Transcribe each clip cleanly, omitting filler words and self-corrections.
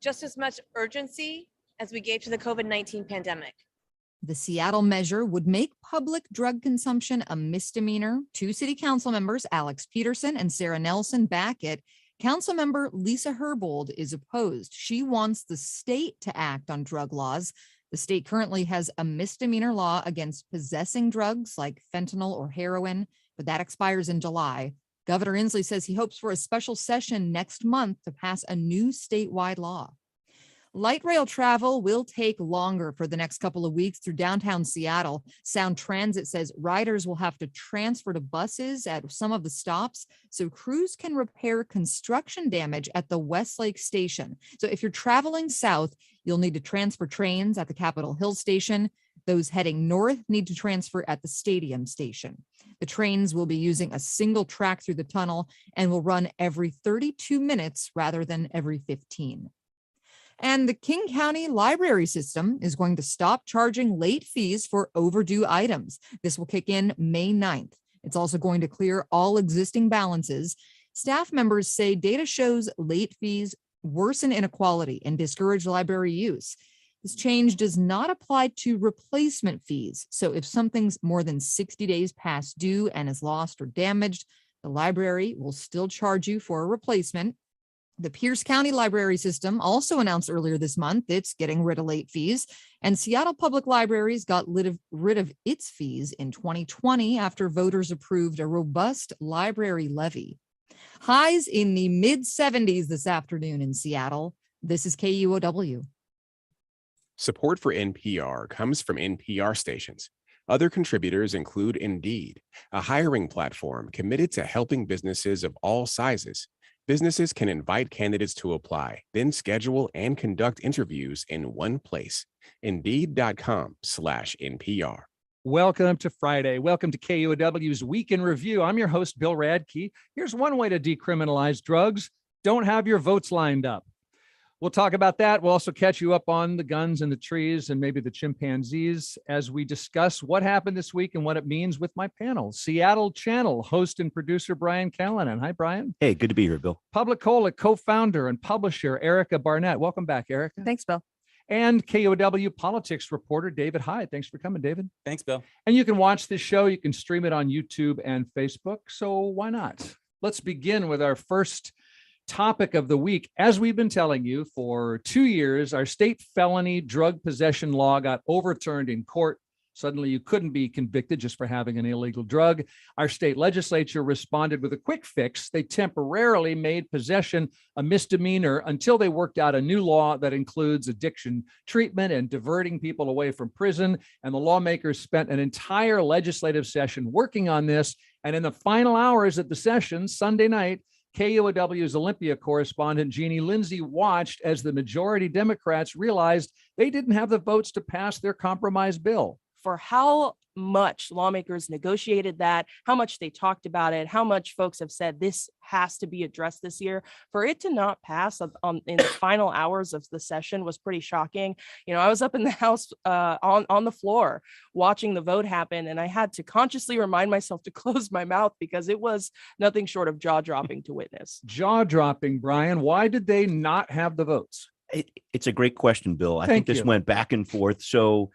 just as much urgency as we gave to the COVID-19 pandemic. The Seattle measure would make public drug consumption a misdemeanor. Two city council members, Alex Peterson and Sarah Nelson, back it. Councilmember Lisa Herbold is opposed. She wants the state to act on drug laws. The state currently has a misdemeanor law against possessing drugs like fentanyl or heroin, but that expires in July. Governor Inslee says he hopes for a special session next month to pass a new statewide law. Light rail travel will take longer for the next couple of weeks through downtown Seattle. Sound Transit says riders will have to transfer to buses at some of the stops so crews can repair construction damage at the Westlake station. So if you're traveling south, you'll need to transfer trains at the Capitol Hill station. Those heading north need to transfer at the Stadium station. The trains will be using a single track through the tunnel and will run every 32 minutes rather than every 15. And the King County Library System is going to stop charging late fees for overdue items. This will kick in May 9th. It's also going to clear all existing balances. Staff members say data shows late fees worsen inequality and discourage library use. This change does not apply to replacement fees. So if something's more than 60 days past due and is lost or damaged, the library will still charge you for a replacement. The Pierce County Library System also announced earlier this month it's getting rid of late fees, and Seattle Public Libraries got rid of its fees in 2020 after voters approved a robust library levy. Highs in the mid-70s this afternoon in Seattle. This is KUOW. Support for NPR comes from NPR stations. Other contributors include Indeed, a hiring platform committed to helping businesses of all sizes. Businesses can invite candidates to apply, then schedule and conduct interviews in one place. Indeed.com/NPR. Welcome to Friday. Welcome to KUOW's Week in Review. I'm your host, Bill Radke. Here's one way to decriminalize drugs. Don't have your votes lined up. We'll talk about that. We'll also catch you up on the guns and the trees and maybe the chimpanzees as we discuss what happened this week and what it means with my panel. Seattle Channel host and producer Brian Callanan. Hi, Brian. Hey, good to be here, Bill. PubliCola co-founder and publisher Erica Barnett. Welcome back, Erica. Thanks, Bill. And KUOW politics reporter David Hyde. Thanks for coming, David. Thanks, Bill. And you can watch this show. You can stream it on YouTube and Facebook. So why not? Let's begin with our first topic of the week. As we've been telling you for 2 years, our state felony drug possession law got overturned in court. Suddenly you couldn't be convicted just for having an illegal drug. Our state legislature responded with a quick fix. They temporarily made possession a misdemeanor until they worked out a new law that includes addiction treatment and diverting people away from prison. And the lawmakers spent an entire legislative session working on this. And in the final hours of the session, Sunday night, KUOW's Olympia correspondent Jeannie Lindsay watched as the majority Democrats realized they didn't have the votes to pass their compromise bill. For how much lawmakers negotiated that, how much they talked about it, how much folks have said this has to be addressed this year, for it to not pass in the final hours of the session was pretty shocking. You know, I was up in the House on the floor watching the vote happen, and I had to consciously remind myself to close my mouth because it was nothing short of jaw-dropping to witness. Jaw-dropping, Brian. Why did they not have the votes? It's a great question, Bill. I think this went back and forth so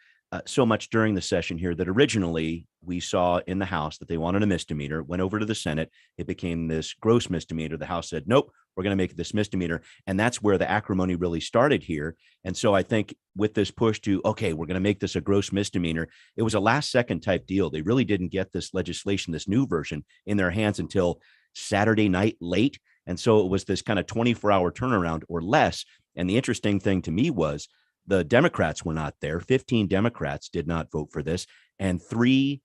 much during the session here that originally we saw in the House that they wanted a misdemeanor, went over to the Senate. It became this gross misdemeanor. The House said, nope, we're going to make it this misdemeanor. And that's where the acrimony really started here. And so I think with this push to, okay, we're going to make this a gross misdemeanor, it was a last second type deal. They really didn't get this legislation, this new version in their hands until Saturday night late. And so it was this kind of 24-hour turnaround or less. And the interesting thing to me was the Democrats were not there. 15 Democrats did not vote for this, and 3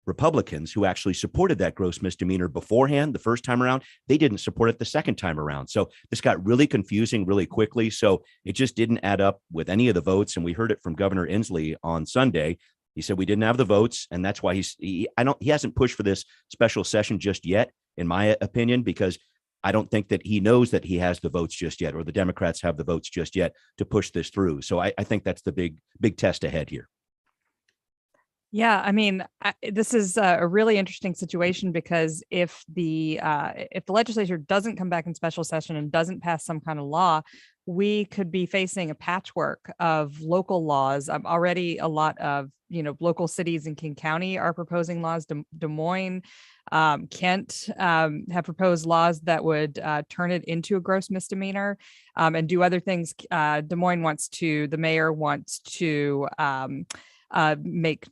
Republicans who actually supported that gross misdemeanor beforehand, the first time around, they didn't support it the second time around. So this got really confusing really quickly. So it just didn't add up with any of the votes. And we heard it from Governor Inslee on Sunday. He said we didn't have the votes, and that's why he hasn't pushed for this special session just yet, in my opinion, because I don't think that he knows that he has the votes just yet, or the Democrats have the votes just yet to push this through. So I think that's the big test ahead here. Yeah, I mean, this is a really interesting situation because if the legislature doesn't come back in special session and doesn't pass some kind of law, we could be facing a patchwork of local laws. Already a lot of local cities in King County are proposing laws. Des Moines, Kent have proposed laws that would turn it into a gross misdemeanor and do other things. Des Moines the mayor wants to make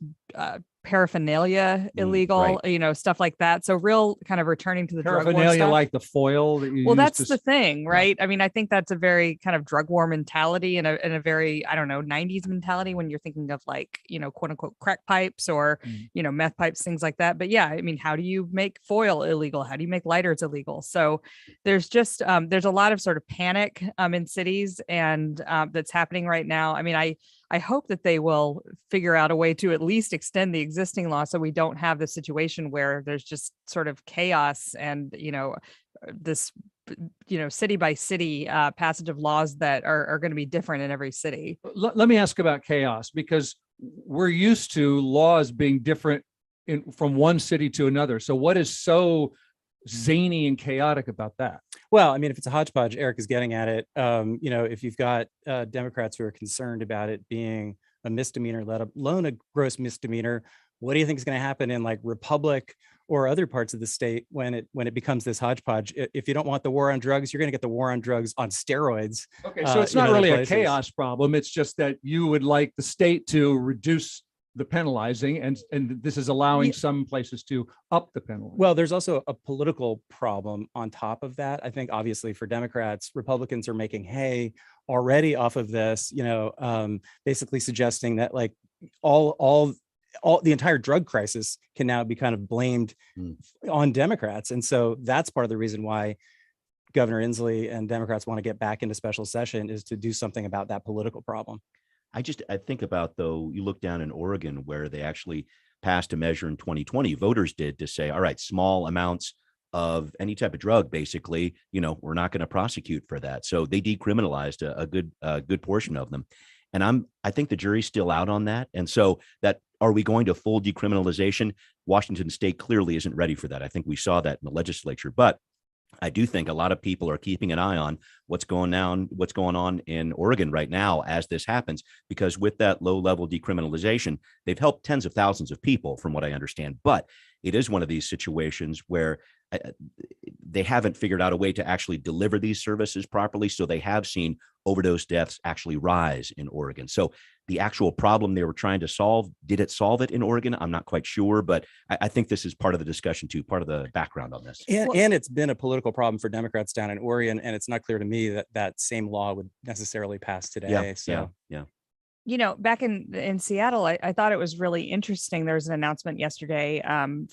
paraphernalia illegal, right. Stuff like that. So real kind of returning to the drug war Paraphernalia, stuff. like the foil that you Well, use that's to the thing, right? I mean, I think that's a very kind of drug war mentality and a very, I don't know, 90s mentality when you're thinking of like, quote unquote crack pipes or, meth pipes, things like that. But yeah, I mean, how do you make foil illegal? How do you make lighters illegal? So there's just, there's a lot of sort of panic in cities and that's happening right now. I mean, I hope that they will figure out a way to at least extend the existing law so we don't have the situation where there's just sort of chaos and, this, city by city passage of laws that are going to be different in every city. Let me ask about chaos, because we're used to laws being different from one city to another. So what is so zany and chaotic about that? Well, I mean, if it's a hodgepodge, Eric is getting at it. If you've got Democrats who are concerned about it being a misdemeanor, let alone a gross misdemeanor, what do you think is going to happen in like Republic or other parts of the state when it becomes this hodgepodge? If you don't want the war on drugs, you're going to get the war on drugs on steroids. Okay, so it's not really a chaos problem. It's just that you would like the state to reduce the penalizing, and this is allowing some places to up the penalty. Well, there's also a political problem on top of that. I think obviously for Democrats, Republicans are making hay already off of this, basically suggesting that like all the entire drug crisis can now be kind of blamed on Democrats. And so that's part of the reason why Governor Inslee and Democrats want to get back into special session, is to do something about that political problem. I think about, though, you look down in Oregon where they actually passed a measure in 2020, voters did, to say, all right, small amounts of any type of drug, basically, we're not going to prosecute for that. So they decriminalized a good portion of them. And I think the jury's still out on that. And so are we going to full decriminalization? Washington State clearly isn't ready for that. I think we saw that in the legislature, but I do think a lot of people are keeping an eye on what's going on in Oregon right now as this happens, because with that low level decriminalization, they've helped tens of thousands of people from what I understand. But it is one of these situations where they haven't figured out a way to actually deliver these services properly. So they have seen overdose deaths actually rise in Oregon. So the actual problem they were trying to solve, did it solve it in Oregon? I'm not quite sure, but I think this is part of the discussion too, part of the background on this. And it's been a political problem for Democrats down in Oregon. And it's not clear to me that same law would necessarily pass today. Yeah. Back in Seattle, I thought it was really interesting. There was an announcement yesterday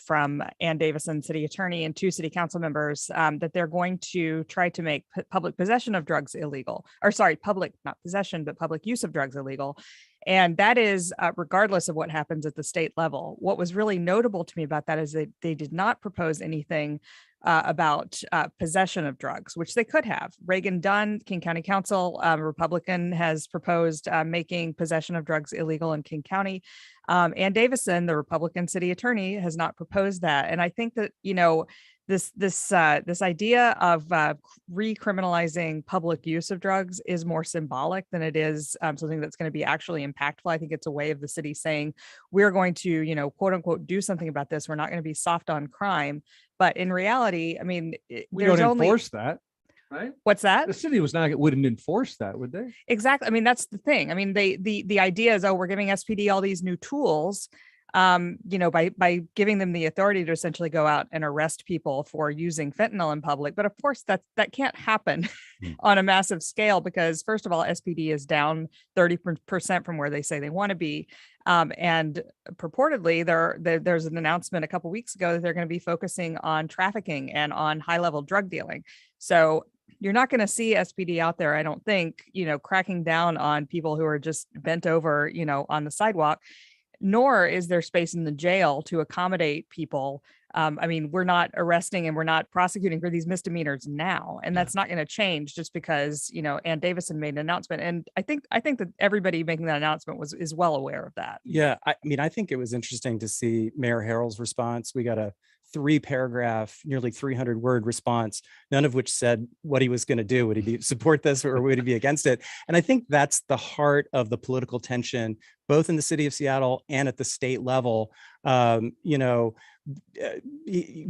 from Ann Davison, city attorney, and 2 city council members that they're going to try to make public possession of drugs illegal, or sorry, public, not possession, but public use of drugs illegal. And that is regardless of what happens at the state level. What was really notable to me about that is that they did not propose anything about possession of drugs, which they could have. Reagan Dunn, King County Council, Republican, has proposed making possession of drugs illegal in King County. Ann Davison, the Republican city attorney, has not proposed that. And I think that, this idea of recriminalizing public use of drugs is more symbolic than it is something that's going to be actually impactful. I think it's a way of the city saying, we're going to, quote unquote, do something about this. We're not going to be soft on crime. But in reality, I mean, we don't enforce that, right? What's that? The city wouldn't enforce that, would they? Exactly. I mean, that's the thing. I mean, the idea is, we're giving SPD all these new tools, by giving them the authority to essentially go out and arrest people for using fentanyl in public. But of course, that can't happen on a massive scale, because first of all, SPD is down 30% from where they say they want to be. And purportedly there's an announcement a couple of weeks ago that they're going to be focusing on trafficking and on high level drug dealing. So you're not going to see SPD out there, I don't think, cracking down on people who are just bent over, on the sidewalk. nor is there space in the jail to accommodate people. I mean, we're not arresting and we're not prosecuting for these misdemeanors now, and that's not going to change just because, you know, Ann Davison made an announcement. And I think that everybody making that announcement is well aware of that. Yeah, I mean, I think it was interesting to see Mayor Harrell's response. We got a 3-paragraph, nearly 300-word response, none of which said what he was going to do. Would he support this or would he be against it? And I think that's the heart of the political tension, both in the city of Seattle and at the state level. You know,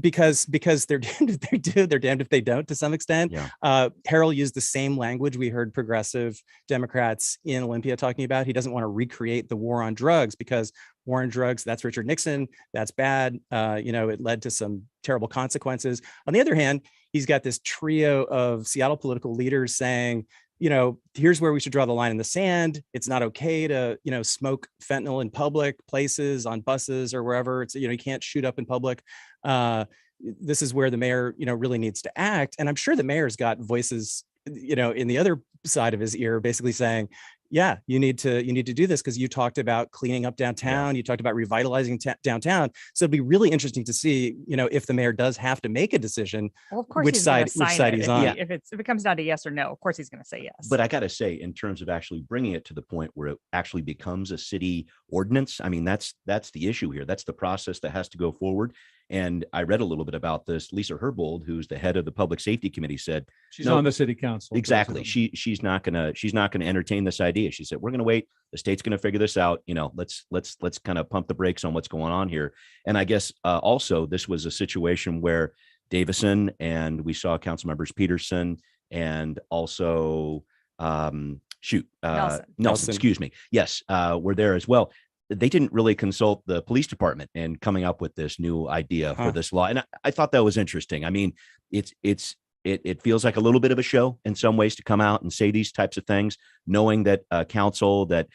because they're damned if they do, they're damned if they don't, to some extent. Yeah. Harrell used the same language we heard progressive Democrats in Olympia talking about. He doesn't want to recreate the war on drugs because war on drugs, that's Richard Nixon, that's bad. You know, it led to some terrible consequences. On the other hand, he's got this trio of Seattle political leaders saying, you know, here's where we should draw the line in the sand. It's not okay to, you know, smoke fentanyl in public places, on buses or wherever. It's, you know, you can't shoot up in public. This is where the mayor, you know, really needs to act. And I'm sure the mayor's got voices, you know, in the other side of his ear, basically saying, yeah, you need to do this because you talked about cleaning up downtown. You talked about revitalizing downtown. So it'd be really interesting to see, you know, if the mayor does have to make a decision, Well, of course, which side he's on. If it comes down to yes or no, of course he's going to say yes. But I got to say, in terms of actually bringing it to the point where it actually becomes a city ordinance, I mean, that's the issue here. That's the process that has to go forward. And I read a little bit about this. Lisa Herbold, who's the head of the Public Safety Committee, said she's on the city council. Exactly. She's not gonna entertain this idea. She said, we're gonna wait. The state's gonna figure this out. You know, let's kind of pump the brakes on what's going on here. And I guess also this was a situation where Davison and we saw council members Peterson and also Nelson, excuse me. Yes, were there as well. They didn't really consult the police department in coming up with this new idea for this law. And I thought that was interesting. I mean, it feels like a little bit of a show in some ways to come out and say these types of things, knowing that council that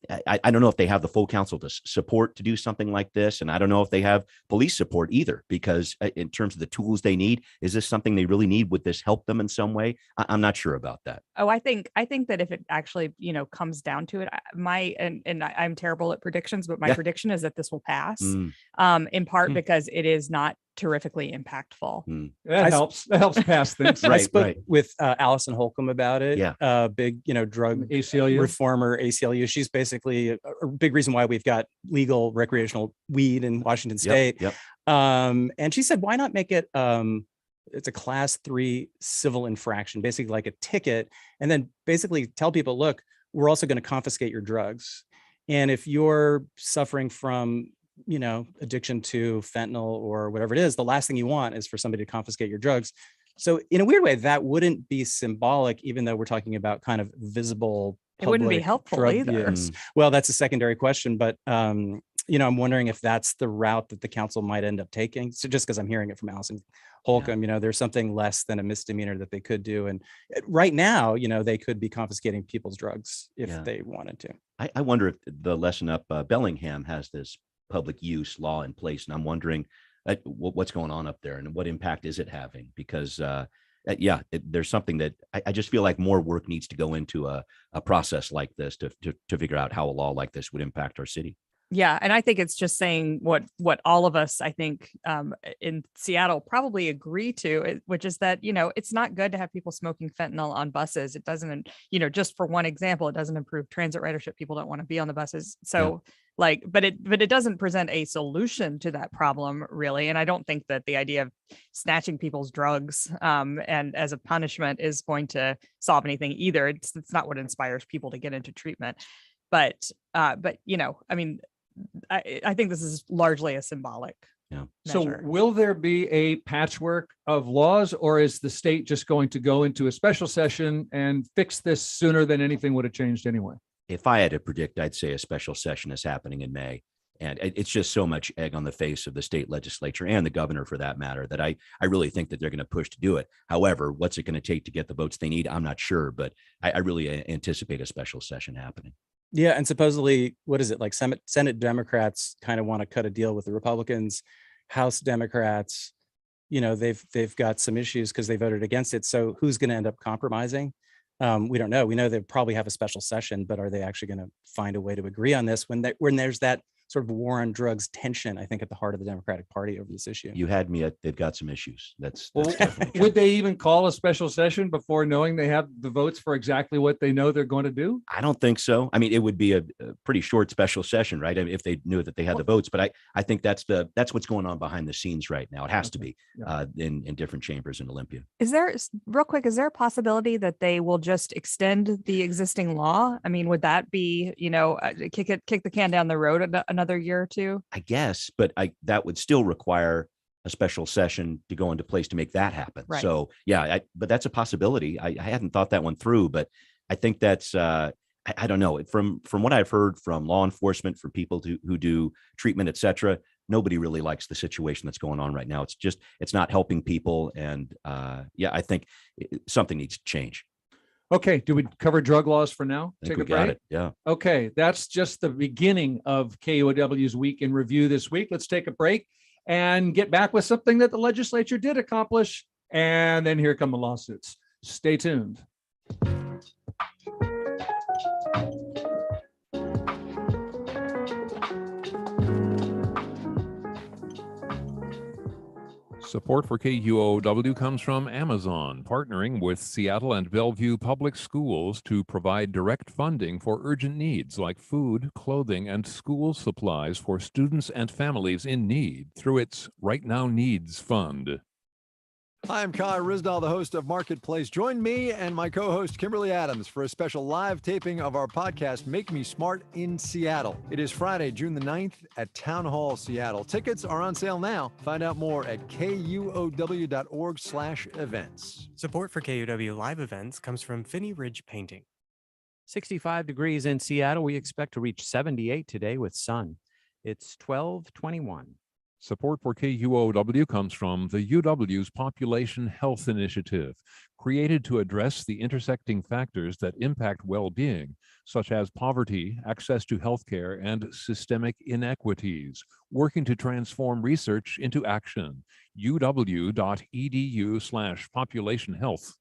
I don't know if they have the full council to support to do something like this. And I don't know if they have police support either, because in terms of the tools they need, is this something they really need? Would this help them in some way? I'm not sure about that. Oh, I think that if it actually, you know, comes down to it, I'm terrible at predictions, but my prediction is that this will pass, in part because it is not terrifically impactful. That helps pass things. I spoke with Allison Holcomb about it. Yeah. Big, you know, drug ACLU reformer, ACLU. She's basically a big reason why we've got legal recreational weed in Washington State. Yep. And she said, why not make it it's a class 3 civil infraction, basically like a ticket, and then basically tell people, look, we're also going to confiscate your drugs. And if you're suffering from, you know, addiction to fentanyl or whatever it is, the last thing you want is for somebody to confiscate your drugs. So in a weird way, that wouldn't be symbolic, even though we're talking about kind of visible. It wouldn't be helpful either. Well, that's a secondary question, but you know, I'm wondering if that's the route that the council might end up taking. So just because I'm hearing it from Allison Holcomb, you know, there's something less than a misdemeanor that they could do. And right now, you know, they could be confiscating people's drugs if they wanted to. I wonder if the lesson up Bellingham has this public use law in place. And I'm wondering what's going on up there and what impact is it having? Because there's something that I just feel like more work needs to go into a process like this to figure out how a law like this would impact our city. Yeah. And I think it's just saying what all of us, I think, in Seattle probably agree to, which is that, you know, it's not good to have people smoking fentanyl on buses. It doesn't, you know, just for one example, it doesn't improve transit ridership. People don't want to be on the buses. So but it doesn't present a solution to that problem, really. And I don't think that the idea of snatching people's drugs and as a punishment is going to solve anything either. It's not what inspires people to get into treatment. But you know, I mean, I think this is largely a symbolic. Yeah. measure. So will there be a patchwork of laws, or is the state just going to go into a special session and fix this sooner than anything would have changed anyway? If I had to predict, I'd say a special session is happening in May. And it's just so much egg on the face of the state legislature and the governor, for that matter, that I really think that they're going to push to do it. However, what's it going to take to get the votes they need? I'm not sure, but I really anticipate a special session happening. Yeah. And supposedly, what is it, like Senate Democrats kind of want to cut a deal with the Republicans. House Democrats, you know, they've got some issues because they voted against it. So who's going to end up compromising? We don't know. We know they probably have a special session, but are they actually going to find a way to agree on this when there's that sort of war on drugs tension, I think, at the heart of the Democratic Party over this issue. You had me at they've got some issues. That's Well, definitely true. would they even call a special session before knowing they have the votes for exactly what they know they're going to do? I don't think so. I mean, it would be a pretty short special session, right? I mean, if they knew that they had the votes, but I think that's what's going on behind the scenes right now. It has to be in different chambers in Olympia. Is there, real quick, is there a possibility that they will just extend the existing law? I mean, would that be, kick the can down the road another year or two? I guess, but that would still require a special session to go into place to make that happen. Right. So yeah, but that's a possibility. I hadn't thought that one through, but I think that's I don't know. From what I've heard from law enforcement, from people who do treatment, et cetera, nobody really likes the situation that's going on right now. It's not helping people. And I think something needs to change. Okay. Do we cover drug laws for now? I think we got it. Yeah. Okay. That's just the beginning of KUOW's Week in Review this week. Let's take a break and get back with something that the legislature did accomplish. And then here come the lawsuits. Stay tuned. Support for KUOW comes from Amazon, partnering with Seattle and Bellevue Public Schools to provide direct funding for urgent needs like food, clothing, and school supplies for students and families in need through its Right Now Needs Fund. Hi, I'm Kai Risdahl, the host of Marketplace. Join me and my co-host Kimberly Adams for a special live taping of our podcast, Make Me Smart in Seattle. It is Friday, June the 9th at Town Hall, Seattle. Tickets are on sale now. Find out more at kuow.org/events. Support for KUOW live events comes from Finney Ridge Painting. 65 degrees in Seattle. We expect to reach 78 today with sun. It's 12:21. Support for KUOW comes from the UW's Population Health Initiative, created to address the intersecting factors that impact well-being, such as poverty, access to healthcare, and systemic inequities, working to transform research into action. uw.edu/populationhealth.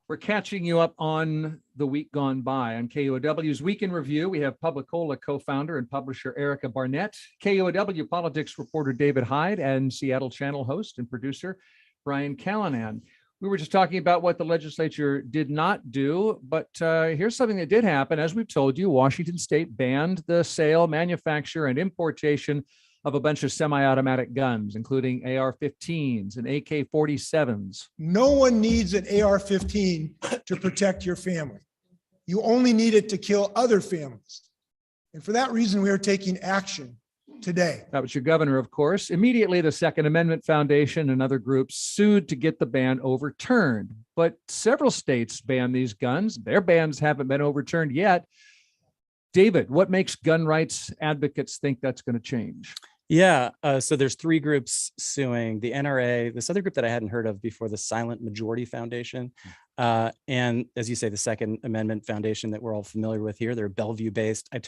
We're catching you up on the week gone by. On KUOW's Week in Review, we have PubliCola co-founder and publisher Erica Barnett, KUOW politics reporter David Hyde, and Seattle Channel host and producer Brian Callanan. We were just talking about what the legislature did not do, but here's something that did happen. As we've told you, Washington State banned the sale, manufacture, and importation of a bunch of semi-automatic guns, including AR-15s and AK-47s. No one needs an AR-15 to protect your family. You only need it to kill other families. And for that reason, we are taking action today. That was your governor, of course. Immediately, the Second Amendment Foundation and other groups sued to get the ban overturned. But several states banned these guns. Their bans haven't been overturned yet. David, what makes gun rights advocates think that's going to change? Yeah, so there's three groups suing: the NRA, this other group that I hadn't heard of before, the Silent Majority Foundation, and as you say, the Second Amendment Foundation that we're all familiar with here. They're Bellevue-based. I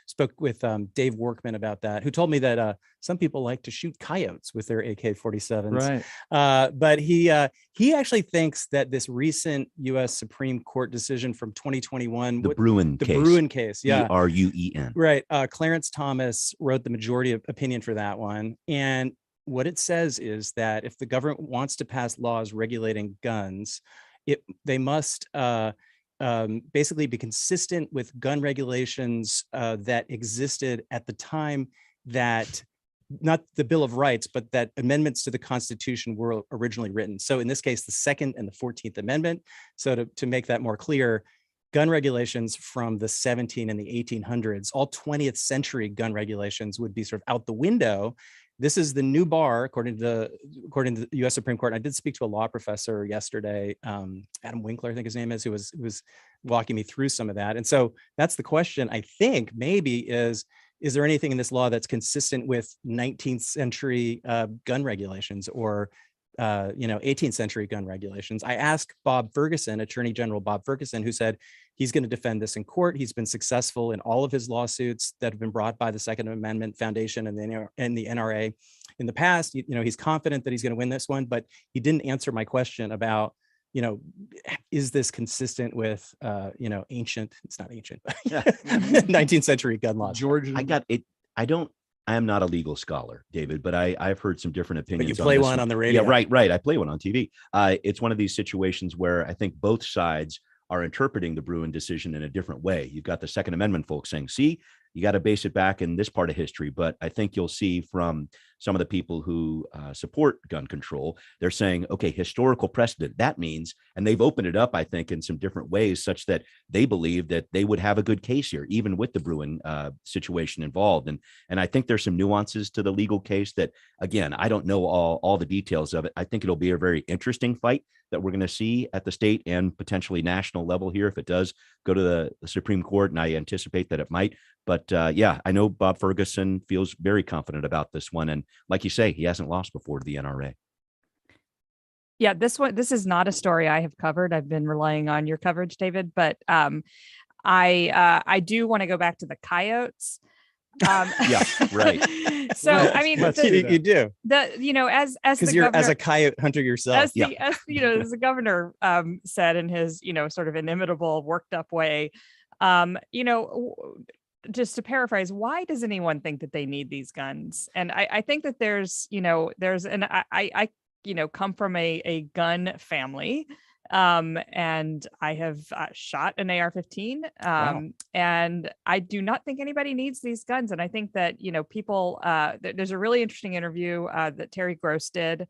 spoke with Dave Workman about that, who told me that some people like to shoot coyotes with their AK-47s. Right. But he actually thinks that this recent U.S. Supreme Court decision from 2021, The Bruin case. Yeah. BRUEN. Right. Clarence Thomas wrote the majority of opinion for that one. And what it says is that if the government wants to pass laws regulating guns, they must basically be consistent with gun regulations that existed at the time that, not the Bill of Rights, but that amendments to the Constitution were originally written. So in this case, the Second and the 14th Amendment. So to make that more clear, gun regulations from the 17 and the 1800s, all 20th century gun regulations would be sort of out the window. This is the new bar, according to the U.S. Supreme Court. And I did speak to a law professor yesterday, Adam Winkler, I think his name is, who was walking me through some of that. And so that's the question, I think, maybe is there anything in this law that's consistent with 19th century gun regulations or 18th century gun regulations? I asked Bob Ferguson, Attorney General Bob Ferguson, who said he's going to defend this in court. He's been successful in all of his lawsuits that have been brought by the Second Amendment Foundation and the NRA in the past. He's confident that he's going to win this one, but he didn't answer my question about, is this consistent with, ancient, it's not ancient, 19th century gun laws? George, I got it. I don't I am not a legal scholar, David, but I've heard some different opinions. But you play this one on the radio. Yeah, right. I play one on TV. It's one of these situations where I think both sides are interpreting the Bruin decision in a different way. You've got the Second Amendment folks saying, see, you got to base it back in this part of history. But I think you'll see from some of the people who support gun control, they're saying, okay, historical precedent, that means, and they've opened it up, I think, in some different ways, such that they believe that they would have a good case here, even with the Bruin situation involved. And I think there's some nuances to the legal case that, again, I don't know all the details of it. I think it'll be a very interesting fight that we're going to see at the state and potentially national level here if it does go to the Supreme Court, and I anticipate that it might. But yeah, I know Bob Ferguson feels very confident about this one. And like you say, he hasn't lost before to the NRA. Yeah, this is not a story I have covered. I've been relying on your coverage, David, but I do want to go back to the coyotes. Yeah, right. So Yes, I mean, you do as because you're as a coyote hunter yourself. as the governor said in his sort of inimitable, worked up way, just to paraphrase, why does anyone think that they need these guns? And I think that I come from a gun family. And I have shot an AR-15, Wow. and I do not think anybody needs these guns. And I think that, people, there's a really interesting interview that Terry Gross did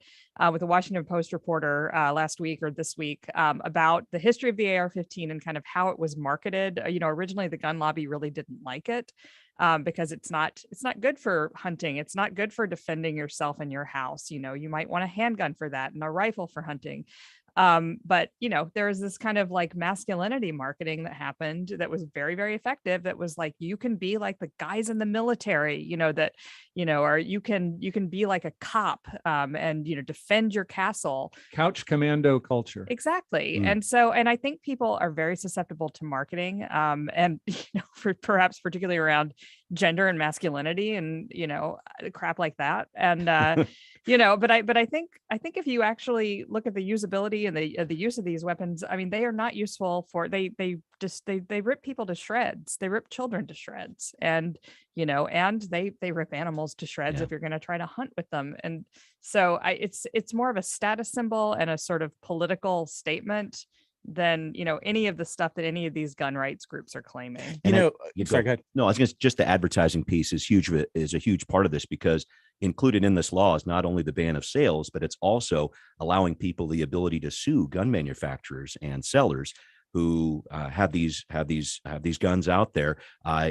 with a Washington Post reporter last week or this week about the history of the AR-15 and kind of how it was marketed. Originally the gun lobby really didn't like it. Because it's not good for hunting. It's not good for defending yourself in your house. You might want a handgun for that and a rifle for hunting. But there was this kind of like masculinity marketing that happened that was very, very effective. That was like, you can be like the guys in the military, or you can be like a cop, and, defend your castle. Couch commando culture. Exactly. And I think people are very susceptible to marketing, and, for perhaps particularly around gender and masculinity and, crap like that. And, but I think if you actually look at the usability and the use of these weapons, I mean, they are not useful for, they rip people to shreds. They rip children to shreds, and, and they rip animals to shreds if you're going to try to hunt with them. And so it's more of a status symbol and a sort of political statement than, any of the stuff that any of these gun rights groups are claiming. Sorry, go ahead. No, I was going to, just the advertising piece is a huge part of this, because included in this law is not only the ban of sales, but it's also allowing people the ability to sue gun manufacturers and sellers who have these guns out there,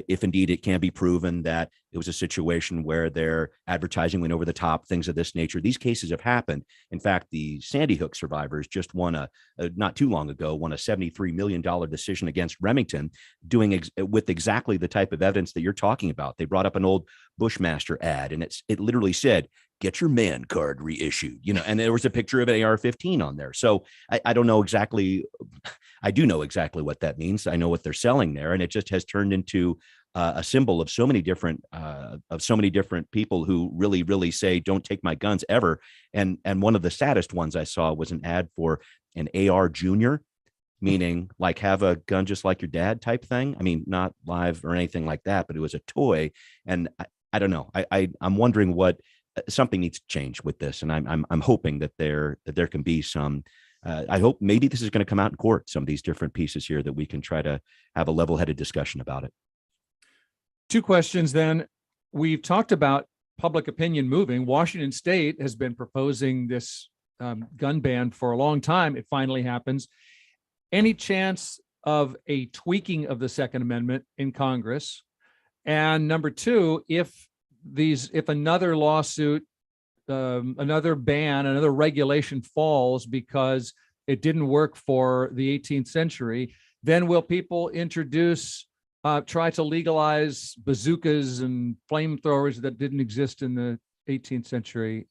if indeed it can be proven that it was a situation where their advertising went over the top, things of this nature. These cases have happened. In fact, the Sandy Hook survivors just won not too long ago, won a $73 million decision against Remington, doing with exactly the type of evidence that you're talking about. They brought up an old Bushmaster ad, and it literally said, "Get your man card reissued," and there was a picture of an AR-15 on there. So I don't know exactly. I do know exactly what that means. I know what they're selling there, and it just has turned into a symbol of so many different people who really, really say, "Don't take my guns ever." And one of the saddest ones I saw was an ad for an AR Junior, meaning like have a gun just like your dad type thing. I mean, not live or anything like that, but it was a toy. And I don't know. I'm wondering what. Something needs to change with this, and I'm hoping that there can be some. I hope maybe this is going to come out in court. Some of these different pieces here that we can try to have a level-headed discussion about it. Two questions then. We've talked about public opinion moving. Washington State has been proposing this gun ban for a long time. It finally happens. Any chance of a tweaking of the Second Amendment in Congress? And number two, if another lawsuit, another ban, another regulation falls because it didn't work for the 18th century, then will people try to legalize bazookas and flamethrowers that didn't exist in the 18th century?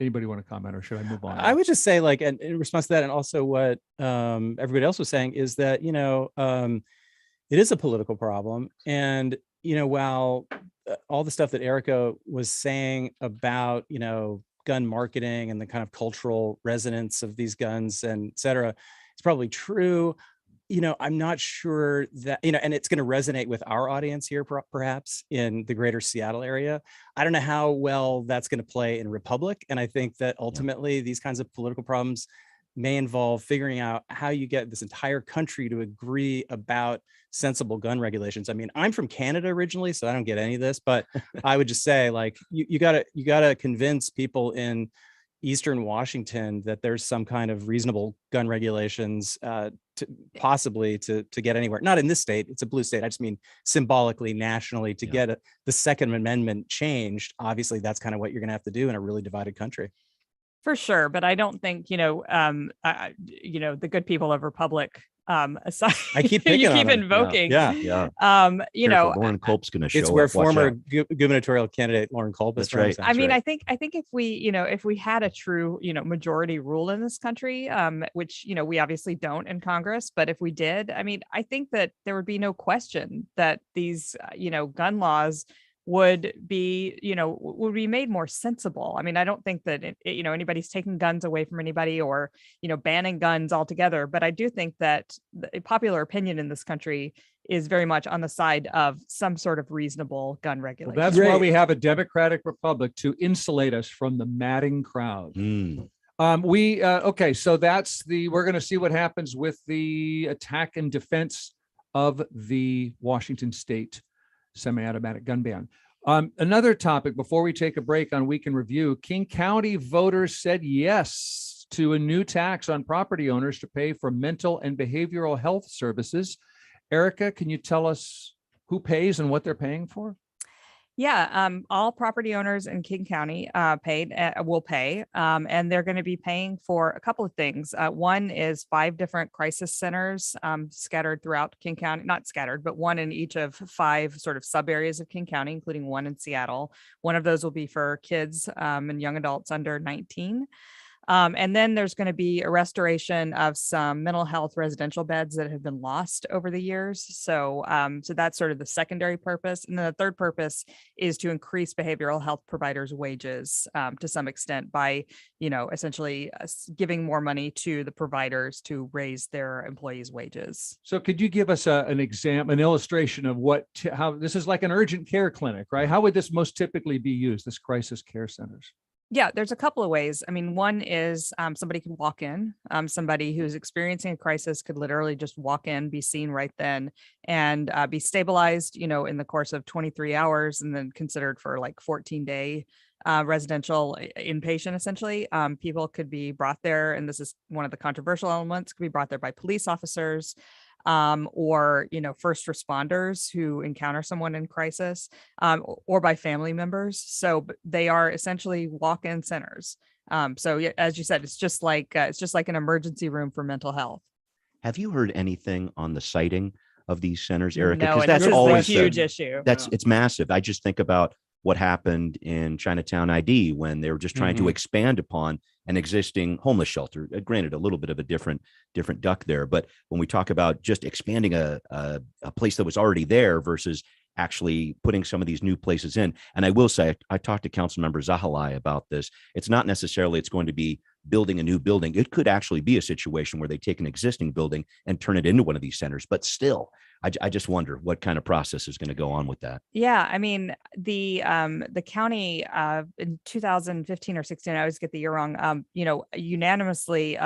Anybody want to comment, or should I move on? I would just say, like, and in response to that, and also what everybody else was saying, is that, it is a political problem. And, while all the stuff that Erica was saying about, gun marketing and the kind of cultural resonance of these guns and et cetera, it's probably true. I'm not sure that, and it's going to resonate with our audience here, perhaps in the greater Seattle area. I don't know how well that's going to play in Republic. And I think that ultimately these kinds of political problems may involve figuring out how you get this entire country to agree about sensible gun regulations. I mean, I'm from Canada originally, so I don't get any of this, but I would just say, like, you gotta convince people in Eastern Washington that there's some kind of reasonable gun regulations to get anywhere. Not in this state, it's a blue state. I just mean symbolically, nationally, to get the Second Amendment changed. Obviously, that's kind of what you're gonna have to do in a really divided country. For sure, but I don't think, the good people of Republic, aside, I keep picking on them. invoking. Yeah. Lauren Culp's going to show it's where up. Watch former out. gubernatorial candidate Lauren Culp is That's right. I mean, I think if we had a true, majority rule in this country, which, we obviously don't in Congress, but if we did, I mean, I think that there would be no question that these, gun laws would be made more sensible. I mean, I don't think that anybody's taking guns away from anybody or banning guns altogether, but I do think that the popular opinion in this country is very much on the side of some sort of reasonable gun regulation. Well, that's why we have a Democratic Republic, to insulate us from the madding crowd. Okay, so we're going to see what happens with the attack and defense of the Washington State semi-automatic gun ban. Another topic before we take a break on Week in Review: King County voters said yes to a new tax on property owners to pay for mental and behavioral health services. Erica, can you tell us who pays and what they're paying for? Yeah, all property owners in King County will pay, and they're going to be paying for a couple of things. One is 5 different crisis centers scattered throughout King County, not scattered, but one in each of 5 sort of sub areas of King County, including one in Seattle. One of those will be for kids and young adults under 19. And then there's going to be a restoration of some mental health residential beds that have been lost over the years. So that's sort of the secondary purpose. And then the third purpose is to increase behavioral health providers' wages to some extent by, essentially giving more money to the providers to raise their employees' wages. So could you give us an illustration of how this is like an urgent care clinic, right? How would this most typically be used, this crisis care centers? Yeah, there's a couple of ways. I mean, one is somebody can walk in. Somebody who's experiencing a crisis could literally just walk in, be seen right then, and be stabilized, in the course of 23 hours, and then considered for like 14-day residential inpatient, essentially. People could be brought there, and this is one of the controversial elements, could be brought there by police officers, or first responders who encounter someone in crisis, or by family members. So they are essentially walk-in centers. So as you said, it's just like an emergency room for mental health. Have you heard anything on the siting of these centers, Erica? No, Because that's this always is a huge issue. It's massive. I just think about what happened in Chinatown ID when they were just trying to expand upon an existing homeless shelter. Granted, a little bit of a different duck there, but when we talk about just expanding a place that was already there versus actually putting some of these new places in. And I will say, I talked to Councilmember Zahalai about this. It's not necessarily it's going to be building a new building. It could actually be a situation where they take an existing building and turn it into one of these centers. But still, I just wonder what kind of process is going to go on with that. Yeah, I mean, the county in 2015 or 16, I always get the year wrong, panel unanimously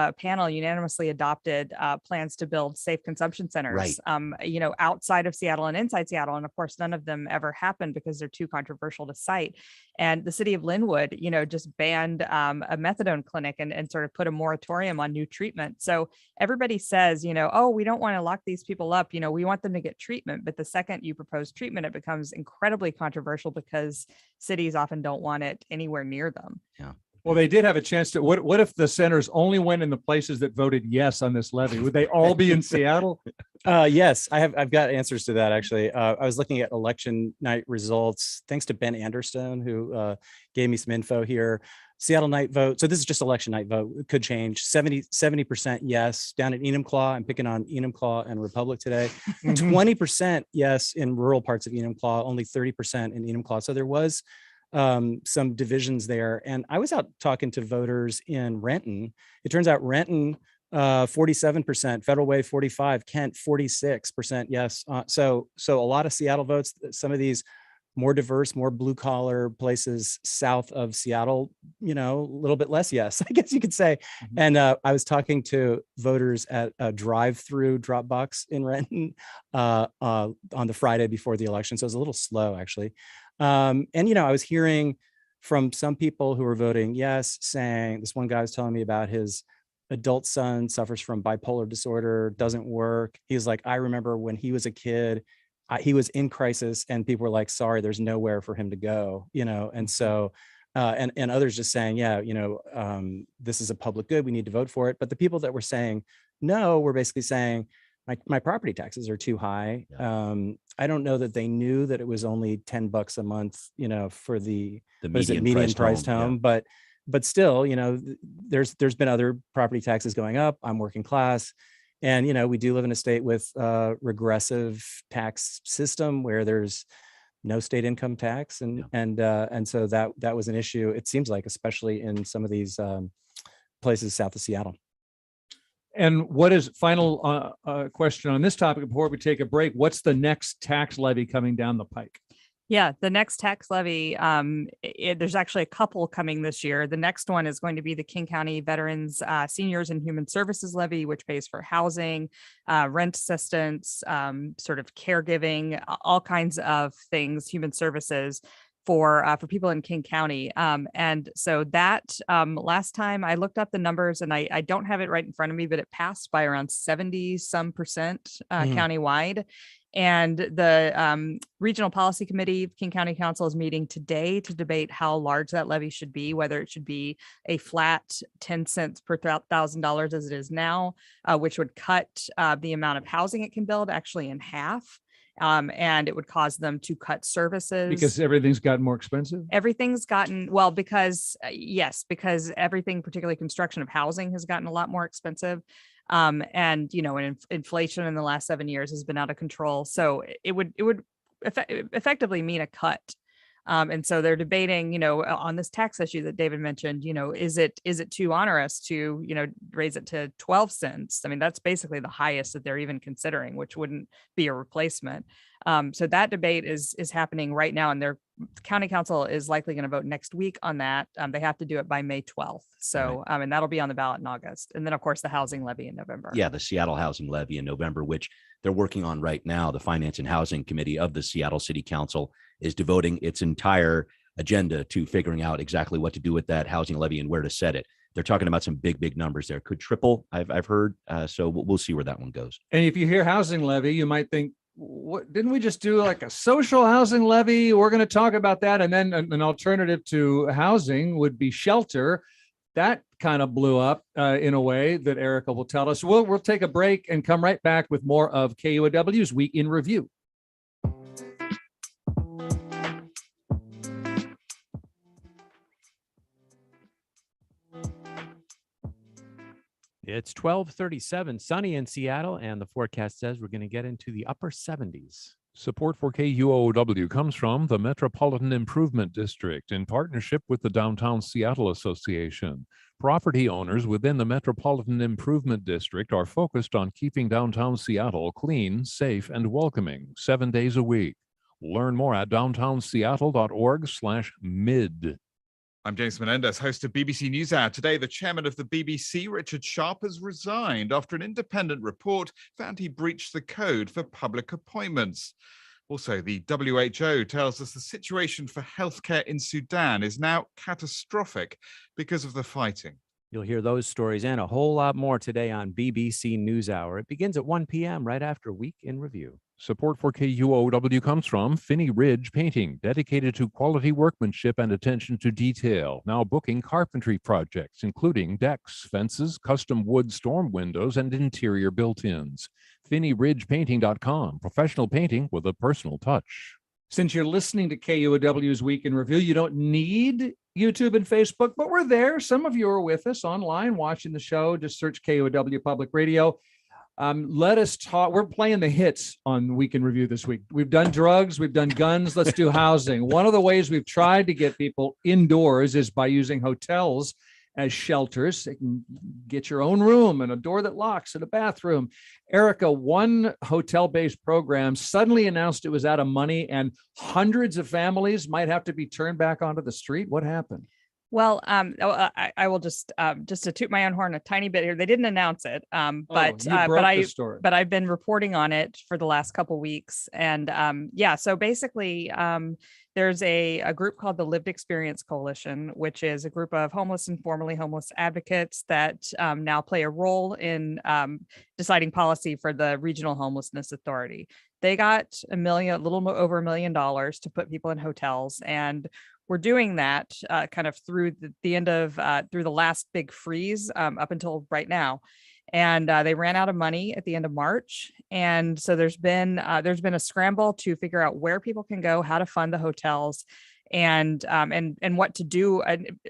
adopted plans to build safe consumption centers, right. Outside of Seattle and inside Seattle. And of course, none of them ever happened because they're too controversial to cite. And the city of Linwood, just banned a methadone clinic and sort of put a moratorium on new treatment. So everybody says, oh, we don't want to lock these people up. We want them to get treatment. But the second you propose treatment, it becomes incredibly controversial because cities often don't want it anywhere near them. Yeah. Well, they did have a chance to. What if the centers only went in the places that voted yes on this levy? Would they all be in Seattle? Yes, I've got answers to that, actually. I was looking at election night results, thanks to Ben Anderson, who gave me some info here. Seattle night vote. So this is just election night vote. It could change. 70% yes. Down at Enumclaw, I'm picking on Enumclaw and Republic today. 20% yes in rural parts of Enumclaw, only 30% in Enumclaw. So there was some divisions there. And I was out talking to voters in Renton. It turns out Renton 47%, Federal Way 45, Kent 46%. Yes. So a lot of Seattle votes. Some of these more diverse, more blue collar places south of Seattle, a little bit less yes, I guess you could say. Mm-hmm. And I was talking to voters at a drive-through drop box in Renton on the Friday before the election. So it was a little slow, actually. And I was hearing from some people who were voting yes, saying, this one guy was telling me about his adult son suffers from bipolar disorder, doesn't work. He was like, I remember when he was a kid, he was in crisis and people were like, sorry, there's nowhere for him to go, and so, and others just saying, this is a public good, we need to vote for it. But the people that were saying no were basically saying, my property taxes are too high. Yeah. I don't know that they knew that it was only $10 a month, for the median priced home. Yeah. But still, there's been other property taxes going up. I'm working class. And, we do live in a state with a regressive tax system where there's no state income tax. And so that was an issue, it seems like, especially in some of these places south of Seattle. And what is final question on this topic before we take a break? What's the next tax levy coming down the pike? Yeah, the next tax levy, there's actually a couple coming this year. The next one is going to be the King County Veterans Seniors and Human Services Levy, which pays for housing, rent assistance, sort of caregiving, all kinds of things, human services for people in King County. And so that last time I looked up the numbers, and I don't have it right in front of me, but it passed by around 70% countywide. And the Regional Policy Committee of King County Council is meeting today to debate how large that levy should be, whether it should be a flat 10 cents per $1,000 as it is now, which would cut the amount of housing it can build actually in half. And it would cause them to cut services. Because everything's gotten more expensive? Everything's gotten, well, because everything, particularly construction of housing, has gotten a lot more expensive. And inflation in the last 7 years has been out of control. So it would effectively mean a cut. And so they're debating, on this tax issue that David mentioned, is it too onerous to, raise it to 12 cents? I mean, that's basically the highest that they're even considering, which wouldn't be a replacement. So that debate is happening right now, and their county council is likely going to vote next week on that. They have to do it by May 12th. So, right. And that'll be on the ballot in August. And then, of course, the housing levy in November. Yeah, the Seattle housing levy in November, which they're working on right now. The Finance and Housing Committee of the Seattle City Council is devoting its entire agenda to figuring out exactly what to do with that housing levy and where to set it. They're talking about some big numbers there. Could triple, I've heard. So we'll see where that one goes. And if you hear housing levy, you might think, what, didn't we just do like a social housing levy? We're going to talk about that. And then an alternative to housing would be shelter. That kind of blew up in a way that Erica will tell us. We'll take a break and come right back with more of KUOW's Week in Review. It's 12:37, sunny in Seattle, and the forecast says we're going to get into the upper 70s. Support for KUOW comes from the Metropolitan Improvement District in partnership with the Downtown Seattle Association. Property owners within the Metropolitan Improvement District are focused on keeping downtown Seattle clean, safe, and welcoming 7 days a week. Learn more at downtownseattle.org/mid. I'm James Menendez, host of BBC NewsHour. Today, the chairman of the BBC, Richard Sharp, has resigned after an independent report found he breached the code for public appointments. Also, the WHO tells us the situation for healthcare in Sudan is now catastrophic because of the fighting. You'll hear those stories and a whole lot more today on BBC NewsHour. It begins at 1 p.m. right after Week in Review. Support for KUOW comes from Finney Ridge Painting, dedicated to quality workmanship and attention to detail. Now booking carpentry projects, including decks, fences, custom wood storm windows, and interior built-ins. FinneyRidgePainting.com, professional painting with a personal touch. Since you're listening to KUOW's Week in Review, you don't need YouTube and Facebook, but we're there. Some of you are with us online watching the show. Just search KUOW Public Radio. Let us talk. We're playing the hits on Week in Review this week. We've done drugs. We've done guns. Let's do housing. One of the ways we've tried to get people indoors is by using hotels as shelters. They can get your own room and a door that locks and a bathroom. Erica, one hotel-based program suddenly announced it was out of money and hundreds of families might have to be turned back onto the street. What happened? Well, I will just to toot my own horn a tiny bit here. They didn't announce it, but I've been reporting on it for the last couple weeks, and so basically, there's a group called the Lived Experience Coalition, which is a group of homeless and formerly homeless advocates that now play a role in deciding policy for the Regional Homelessness Authority. They got a little over $1 million to put people in hotels, and we're doing that kind of through the end of through the last big freeze up until right now. And they ran out of money at the end of March. And so there's been a scramble to figure out where people can go, how to fund the hotels, and what to do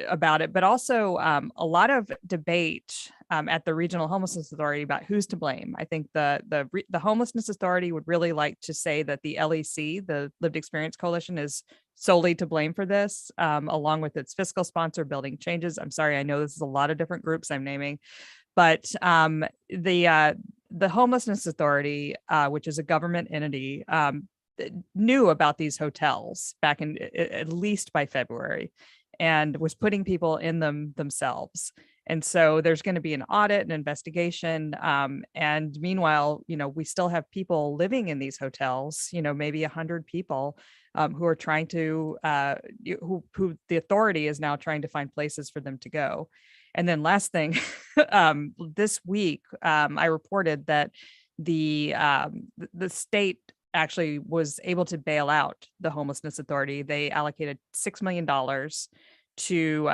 about it. But also a lot of debate at the Regional Homelessness Authority about who's to blame. I think the Homelessness Authority would really like to say that the LEC, the Lived Experience Coalition, is solely to blame for this, along with its fiscal sponsor, Building Changes. I'm sorry, I know this is a lot of different groups I'm naming, but the Homelessness Authority, which is a government entity, knew about these hotels back in at least by February, and was putting people in them themselves. And so there's going to be an audit and investigation. And meanwhile, we still have people living in these hotels, maybe 100 people who are trying to, who the authority is now trying to find places for them to go. And then last thing, this week, I reported that the state actually was able to bail out the Homelessness Authority. They allocated $6 million to